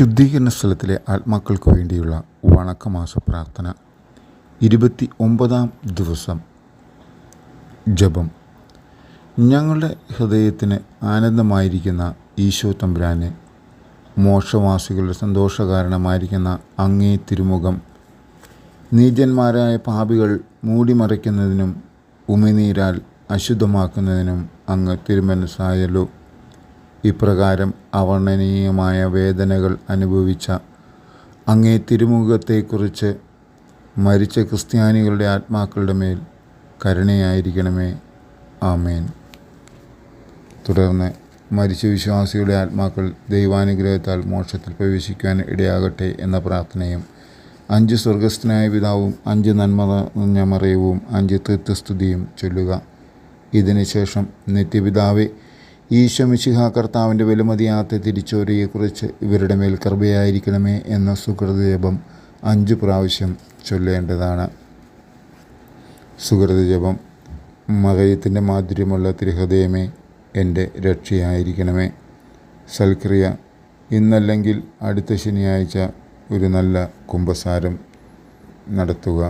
ശുദ്ധീകരണ സ്ഥലത്തിലെ ആത്മാക്കൾക്ക് വേണ്ടിയുള്ള വണക്കമാസ പ്രാർത്ഥന. 29-ാം ദിവസം. ജപം. ഞങ്ങളുടെ ഹൃദയത്തിന് ആനന്ദമായിരിക്കുന്ന ഈശോ തമ്പുരാനെ, മോക്ഷവാസികളുടെ സന്തോഷകാരണമായിരിക്കുന്ന അങ്ങേ തിരുമുഖം നീചന്മാരായ പാപികൾ മൂടിമറയ്ക്കുന്നതിനും ഉമിനീരാൽ അശുദ്ധമാക്കുന്നതിനും അങ്ങ് തിരുമനസ്സായല്ലോ. ഇപ്രകാരം അവർണ്ണനീയമായ വേദനകൾ അനുഭവിച്ച അങ്ങേ തിരുമുഖത്തെക്കുറിച്ച് മരിച്ച ക്രിസ്ത്യാനികളുടെ ആത്മാക്കളുടെ മേൽ കരുണയായിരിക്കണമേ. ആമേൻ. തുടർന്ന് മരിച്ച വിശ്വാസികളുടെ ആത്മാക്കൾ ദൈവാനുഗ്രഹത്താൽ മോക്ഷത്തിൽ പ്രവേശിക്കുവാൻ ഇടയാകട്ടെ എന്ന പ്രാർത്ഥനയും 5 സ്വർഗസ്ഥനായ പിതാവും 5 നന്മ നിറഞ്ഞ മറിയവും 5 തൃത്വസ്തുതിയും ചൊല്ലുക. ഇതിനുശേഷം നിത്യപിതാവേ, ഈശോ മിശിഹാ കർത്താവിൻ്റെ വിലമതിയാത്ത തിരിച്ചോരയെക്കുറിച്ച് ഇവരുടെ മേൽ കൃപയായിരിക്കണമേ എന്ന സുഹൃതജപം 5 പ്രാവശ്യം ചൊല്ലേണ്ടതാണ്. സുഹൃതജപം. മകയത്തിൻ്റെ മാധുര്യമുള്ള തിരുഹൃദയമേ, എൻ്റെ രക്ഷയായിരിക്കണമേ. സൽക്രിയ. ഇന്നല്ലെങ്കിൽ അടുത്ത ശനിയാഴ്ച ഒരു നല്ല കുമ്പസാരം നടത്തുക.